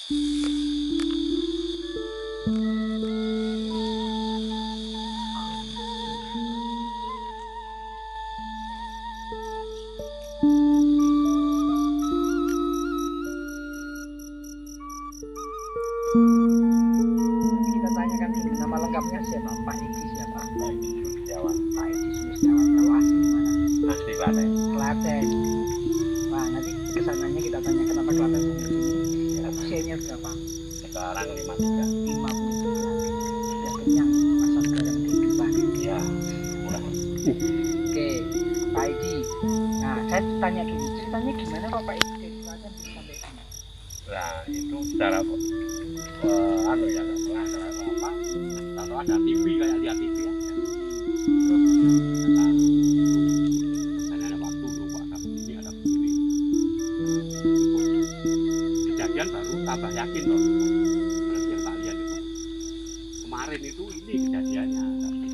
Kita tanyakan dulu nama lengkapnya siapa? Pak Edi siapa? Pak Edi Sulistiawan. Pak Edi Sulistiawan. Kalau asli mana? Asli Klaten. Klaten. Wah, nanti kesananya kita tanya kenapa Klaten sendiri sini. Ya, usianya berapa? Sekarang 53. 53. Sudah kenyang asam garam kehidupan. Ya, kurang. Oke, Pak Edi. Nah, saya tanya dulu ceritanya gimana kok Pak Edi dari Klaten bisa sampai sini? Nah, itu secara anu ya, nggak apa, kalau ada TV kayak lihat TV ya. Nah, dan ada waktu lupa ada begini ada begini. Kejadian baru tambah yakin loh. Berarti yang tak lihat itu kemarin itu ini kejadiannya. Sampai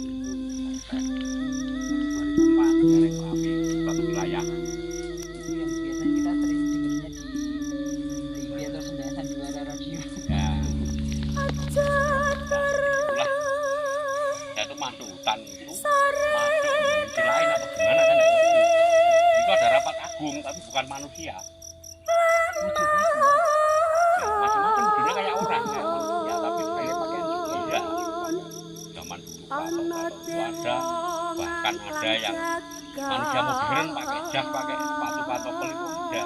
2004 dari api suatu wilayah. Yang biasanya kita sering dengarnya di TV atau sandiwara radio. Ya. Itulah saya tuh masuk hutan itu masuk dimensi lain atau gimana kan ya. Itu ada rapat agung tapi bukan manusia. Wujudnya ya, macam-macam wujudnya kayak orang kayak manusia tapi kayak pakaian juga. Zaman dulu itu ada bahkan ada yang manusia modern pakai jas pakai sepatu pantopel itu ada.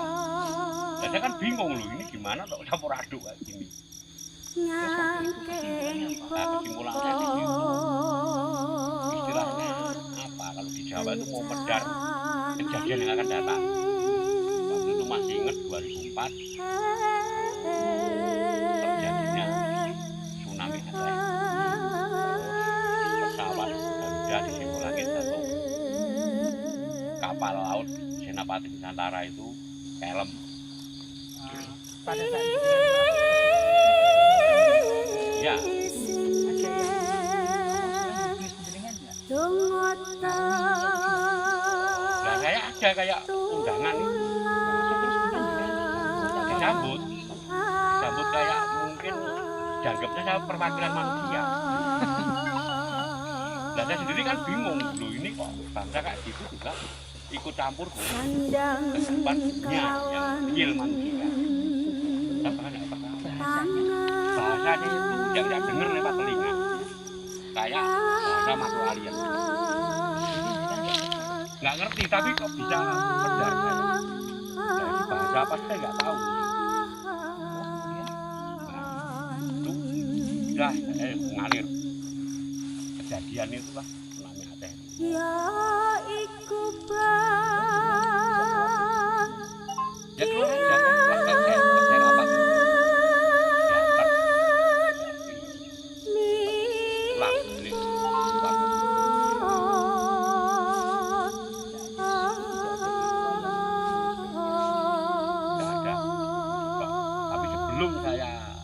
Dan saya kan bingung loh ini gimana kok campur aduk kayak gini. Terus waktu itu kesimpulannya apa? Nah, kesimpulannya di situ istilahnya apa? Kalau di Jawa itu mau medar kejadian yang akan datang. Waktu itu masih ingat 2004 terjadinya tsunami Aceh. Terus pesawat Garuda di Sibolangit jatuh. Kapal laut Senapati Nusantara itu kelem. Pada saat itu ya, ada yang tulis penjaringan enggak? Nah, saya ada kayak undangan itu. Disambut kayak mungkin dianggapnya saya perwakilan manusia. Nah, saya sendiri kan bingung, loh ini kok bangsa kayak gitu juga ikut campur kehidupan dunia yang real manusia. Apa enggak paham bahasanya itu yang dengar lewat telinga kayak bahasa makhluk alien nggak ngerti tapi kok bisa benar kayak dari bahasa apa saya nggak tahu. Nah, itu sudah mengalir kejadian itulah tsunami Aceh. Ya keluar aja kan saya rapat itu diantar pulang ini nggak ada tapi sebelum saya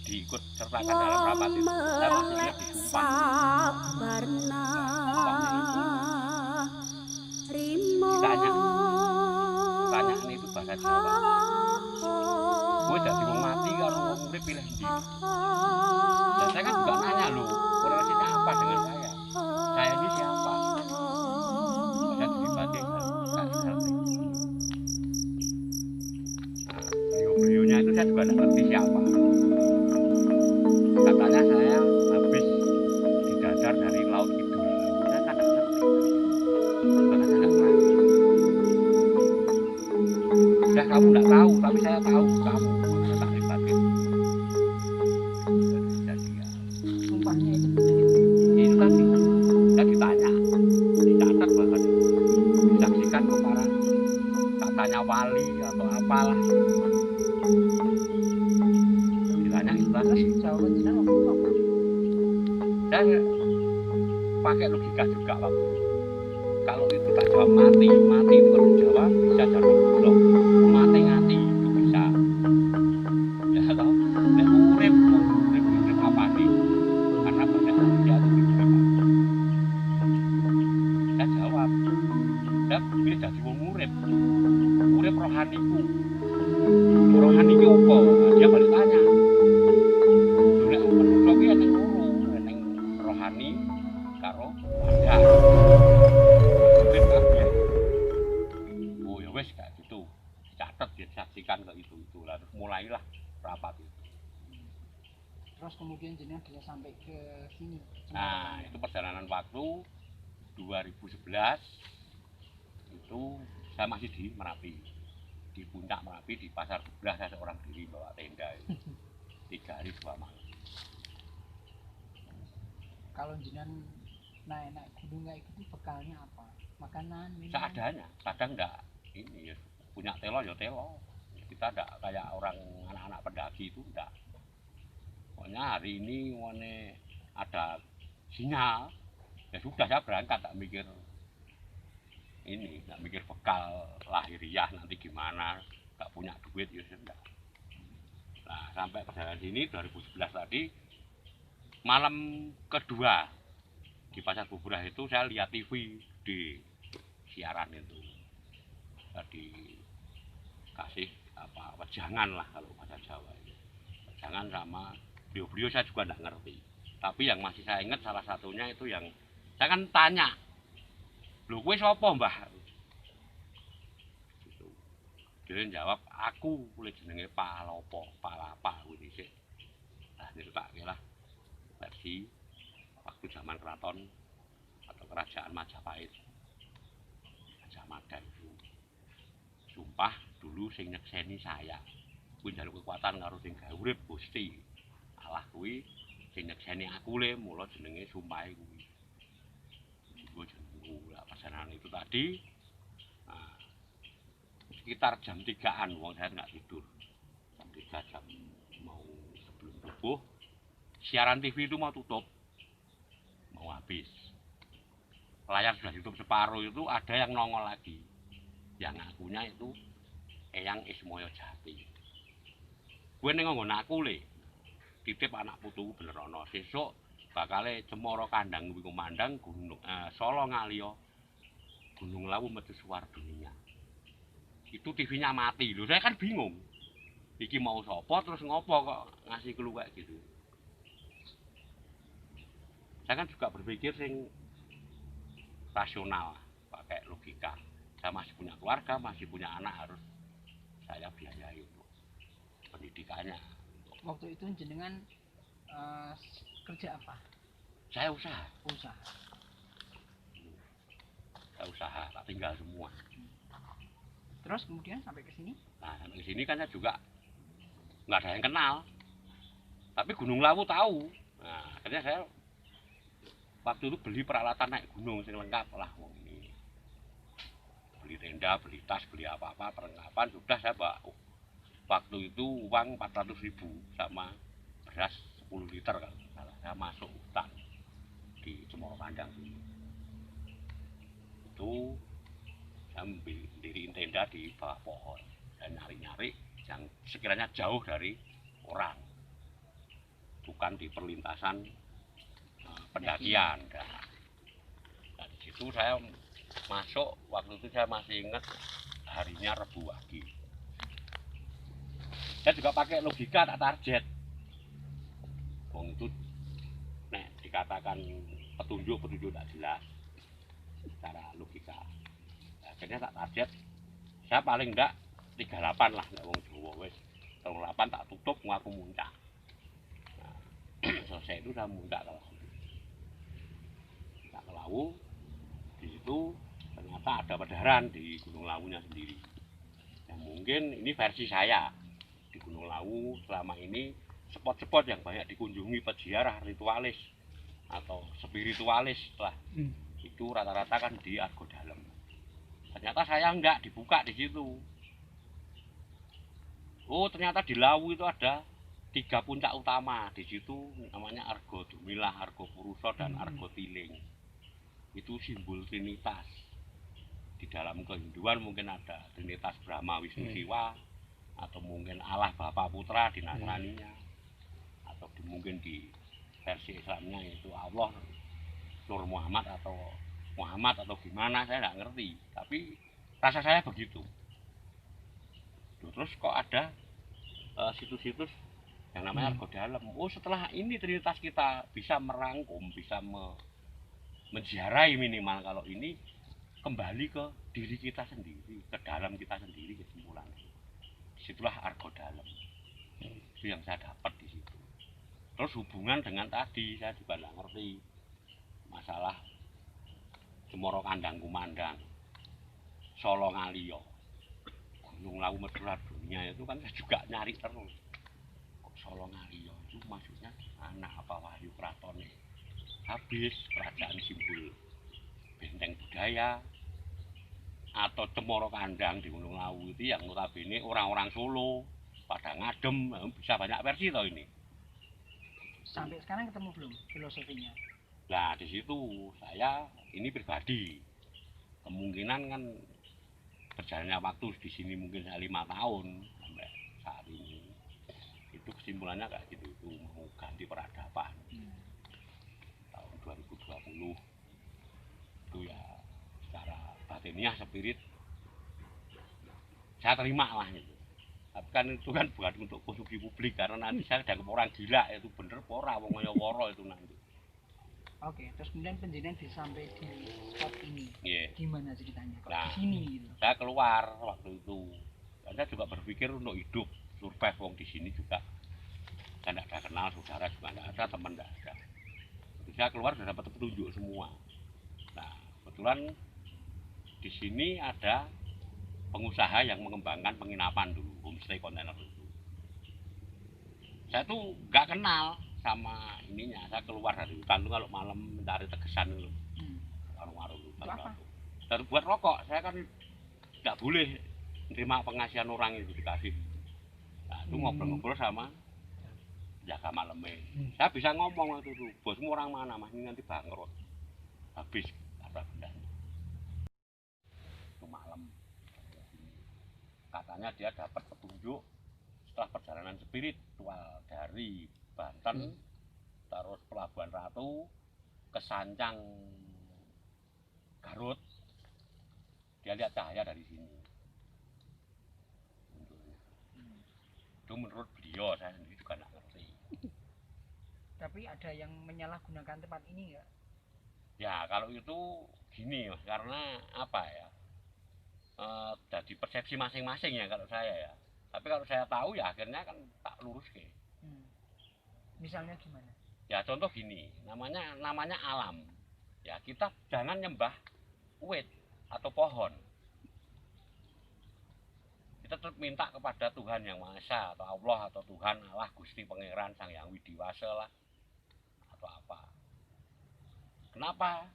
diikut sertakan dalam rapat itu saya masih ingat disumpah pertanyaan itu bahasa Jawa. Gue jadi mau mati kalau mau urip pilih di. Dan saya kan juga nanya loh, korelasinya apa dengan saya? Saya ini siapa? Saya dibagi beliau-beliaunya itu saya juga tidak ngerti siapa. Katanya saya habis didadar dari laut Kidul. Saya kan tidak ngerti. Karena saya nggak tahu. Ya kamu nggak tahu, tapi saya tahu kamu. Saya tak libatin. Jadi ya, sumpahnya itu kan saya ditanya, dicatat bahkan disaksikan ke para katanya wali atau apalah. Ditanya itulah jawaban jenengan waktu itu apa? Saya pakai logika juga waktu itu. Kalau itu tak jawab mati itu kalau dijawab bisa jawab belum. Mati ngati itu bisa. Ya toh, nek urip apa nih? Karena banyak manusia itu hidup. Saya jawab, saya pilih jadi wong urip rohaniku. Rohani ki opo? Dia dikonsultasikan ke itu lah, terus mulailah rapat itu. Terus kemudian jenengan bisa sampai ke sini. Nah, itu perjalanan waktu 2011 itu saya masih di Merapi, di puncak Merapi, di pasar sebelah. Saya seorang diri bawa tenda itu 3 hari 2 malam. Kalau jenengan naik gunung kayak gitu bekalnya apa? Makanan, minuman? Seadanya, kadang enggak ini ya, punya telo ya telo. Kita enggak kayak orang anak-anak pendaki itu enggak. Pokoknya hari ini ada sinyal, ya sudah saya berangkat, tak mikir ini, tak mikir bekal lahiriah nanti gimana, enggak punya duit ya sudah. Nah, sampai perjalanan sini 2011 tadi, malam kedua di Pasar Bubrah itu saya lihat TV di siaran itu. Tadi kasih apa wejangan lah kalau bahasa Jawa ini. Wejangan sama beliau-beliau saya juga enggak ngerti. Tapi yang masih saya ingat salah satunya itu yang saya kan tanya, "Lho kowe sapa, Mbah?" Gitu. Dia jawab, "Aku kuwi jenenge Palopo, Palapa kuwi dhisik." Nah, nyritake lah versi waktu zaman keraton atau kerajaan Majapahit. Majapahit itu sumpah dulu sing nyekseni saya kuwi njaluk kekuatan karo sing gawe urip Gusti Allah kuwi sing nyekseni aku le, mula jenenge sumpahe kuwi. Gue jenengku lah perjalanan itu tadi. Nah, sekitar jam 3-an wong saya nggak tidur. Jam 3 jam mau sebelum subuh siaran TV itu mau tutup. Mau habis. Layar sudah tutup separuh itu ada yang nongol lagi. Yang ngakunya itu Eyang Ismoyo Jati. Gue ning nggon aku le. Titip anak putuku bener ana. Sesuk bakale Cemara Kandang kuwi kumandang Gunung Solo Ngaliyo. Gunung Lawu mercusuar dunia. Itu TV-nya mati. Loh, saya kan bingung. Iki mau sapa terus ngopo kok ngasih clue kayak gitu. Saya kan juga berpikir sing rasional, pakai logika. Saya masih punya keluarga, masih punya anak, harus saya biayai untuk pendidikannya. Waktu itu jenengan kerja apa? Saya usaha. Saya usaha, tak tinggal semua. Terus kemudian sampai ke sini? Nah, sampai ke sini kan saya juga nggak ada yang kenal. Tapi Gunung Lawu tahu. Nah, akhirnya saya waktu itu beli peralatan naik gunung yang lengkap lah. Ini beli tenda, beli tas, beli apa-apa, perlengkapan. Sudah saya bawa waktu itu uang 400.000 sama beras 10 liter kalau salah. Saya masuk hutan di Cemara Kandang ini. Itu saya mendirikan tenda di bawah pohon dan nyari-nyari yang sekiranya jauh dari orang, bukan di perlintasan pendakian. Nah, di situ saya masuk, waktu itu saya masih ingat harinya Rebu Wage. Saya juga pakai logika, tak target. Wong itu nek dikatakan petunjuk tak jelas secara logika. Akhirnya tak target, saya paling enggak 38 lah, nek wong Jawa wis 38 tak tutup ngaku muncak. Nah, selesai itu saya muncak ke Lawu. Di situ ternyata ada pedaran di Gunung Lawunya sendiri. Yang mungkin ini versi saya. Di Gunung Lawu selama ini spot-spot yang banyak dikunjungi peziarah ritualis atau spiritualis lah. Itu rata-rata kan di Argo Dalem. Ternyata saya enggak dibuka di situ. Oh, ternyata di Lawu itu ada 3 puncak utama. Di situ namanya Argo Dumilah, Argo Purusa, dan Argo Tiling. Itu simbol trinitas. Di dalam kehinduan mungkin ada trinitas Brahma, Wisnu, Siwa, atau mungkin Allah Bapa Putra di Nasraninya, atau mungkin di versi Islamnya itu Allah Nur Muhammad atau gimana, saya nggak ngerti, tapi rasa saya begitu. Terus kok ada situs-situs yang namanya Argo Dalem. Oh, setelah ini trinitas kita bisa merangkum, bisa menziarahi minimal kalau ini kembali ke diri kita sendiri, ke dalam kita sendiri, kesimpulan. Situlah argo dalam. Itu yang saya dapat di situ. Terus hubungan dengan tadi saya juga nggak ngerti masalah Cemoro Kandang Kumandang, Solo Ngaliyo, Gunung Lawu Medora Dunia itu kan saya juga nyari terus. Kok Solo Ngaliyo itu maksudnya mana, apa Wahyu Kratone? Habis kerajaan simbol benteng budaya atau Cemoro Kandang di Gunung Lawu itu yang notabene orang-orang Solo pada ngadem, bisa banyak versi toh ini. Sampai sekarang ketemu belum filosofinya? Nah di situ saya ini pribadi kemungkinan kan berjalannya waktu di sini mungkin 5 tahun sampai saat ini itu kesimpulannya kayak gitu, itu mau ganti peradaban tahun 2020 itu ya secara batiniah spirit saya terima lah gitu. Tapi kan itu kan bukan untuk konsumsi publik karena nanti saya dianggap orang gila, itu bener pora wong kaya woro itu nanti. Oke, terus kemudian penjenengan sampai di spot ini. Yeah. Gimana ceritanya? Kok Nah, di sini gitu? Saya keluar waktu itu. Saya juga berpikir untuk hidup, survive wong di sini juga. Saya tidak ada kenal, saudara juga tidak ada, teman tidak ada. Jadi saya keluar sudah dapat petunjuk semua. Nah, kebetulan di sini ada pengusaha yang mengembangkan penginapan dulu, homestay kontainer itu. Saya tuh nggak kenal sama ininya. Saya keluar dari hutan tuh kalau malam mencari tegesan dulu, warung-warung hutan. Dan buat rokok, saya kan nggak boleh menerima pengasihan orang itu dikasih. Nah, itu ngobrol-ngobrol sama jaga malamnya. Saya bisa ngomong waktu itu, bosmu orang mana mas, ini nanti bangkrut. Habis kata bendanya. Itu malam. Katanya dia dapat petunjuk setelah perjalanan spiritual dari Banten, terus Pelabuhan Ratu, ke Sancang, Garut. Dia lihat cahaya dari sini. Itu menurut beliau, saya sendiri juga nggak ngerti. Tapi ada yang menyalahgunakan tempat ini nggak? Ya kalau itu gini, karena apa ya? Jadi persepsi masing-masing ya kalau saya ya. Tapi kalau saya tahu ya akhirnya kan tak lurus ke. Misalnya gimana? Ya contoh gini, namanya alam. Ya kita jangan nyembah wit atau pohon. Kita tetap minta kepada Tuhan Yang Maha Esa atau Allah atau Tuhan Allah Gusti Pangeran Sang Hyang Widiwasa lah atau apa. Kenapa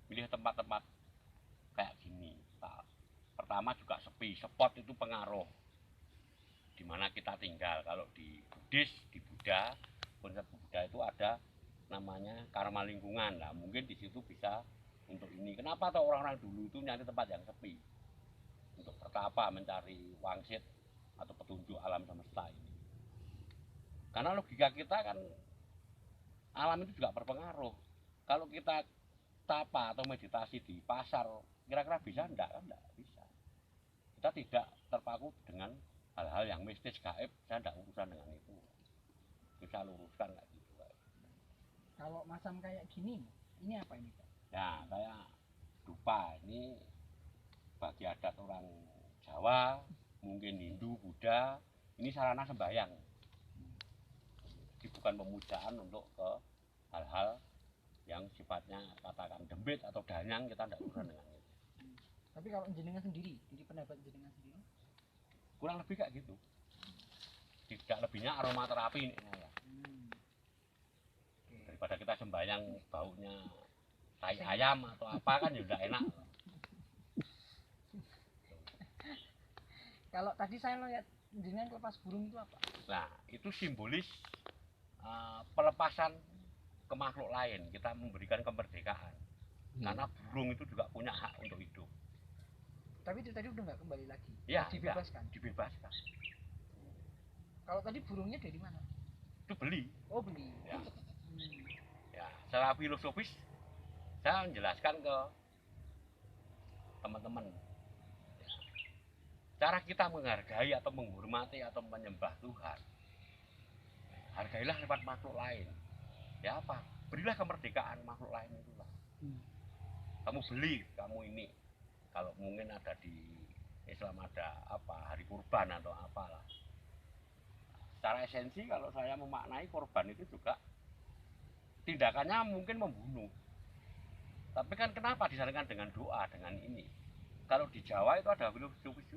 pilih tempat-tempat kayak gini? Pertama juga sepi, spot itu pengaruh di mana kita tinggal. Kalau di Buddhis, di Buddha, konsep Buddha itu ada namanya karma lingkungan. Nah, mungkin di situ bisa untuk ini. Kenapa tuh orang-orang dulu itu nyari tempat yang sepi? Untuk pertapa, mencari wangsit atau petunjuk alam semesta ini. Karena logika kita kan alam itu juga berpengaruh. Kalau kita tapa atau meditasi di pasar, kira-kira bisa enggak? Kan enggak bisa. Kita tidak terpaku dengan hal-hal yang mistis gaib, saya enggak urusan dengan itu. Bisa luruskan kayak gitu. Kalau macam kayak gini, ini apa ini Pak? Nah, kayak dupa ini bagi adat orang Jawa, mungkin Hindu, Buddha, ini sarana sembahyang. Jadi bukan pemujaan untuk ke hal-hal yang sifatnya katakan dembit atau danyang, kita tidak urusan dengan itu. Tapi kalau jenengan sendiri, jadi pendapat jenengan sendiri? Kurang lebih kayak gitu. Tidak lebihnya aromaterapi ini ya. Daripada kita sembahyang baunya tai ayam atau apa kan ya udah enak. Kalau tadi saya lihat jenengan lepas burung itu apa? Nah, itu simbolis pelepasan ke makhluk lain. Kita memberikan kemerdekaan. Karena burung itu juga punya hak untuk hidup. Tapi itu tadi udah nggak kembali lagi? Ya, dibebaskan? Dibebaskan. Kalau tadi burungnya dari mana? Itu beli. Oh, beli. Ya. Ya, secara filosofis saya menjelaskan ke teman-teman. Cara kita menghargai atau menghormati atau menyembah Tuhan, hargailah lewat makhluk lain. Ya apa? Berilah kemerdekaan makhluk lain itulah. Kamu beli, kamu ini. Kalau mungkin ada di Islam ada apa hari kurban atau apalah. secara esensi kalau saya memaknai korban itu juga tindakannya mungkin membunuh. Tapi kan kenapa disandingkan dengan doa, dengan ini? Kalau di Jawa itu ada filosofi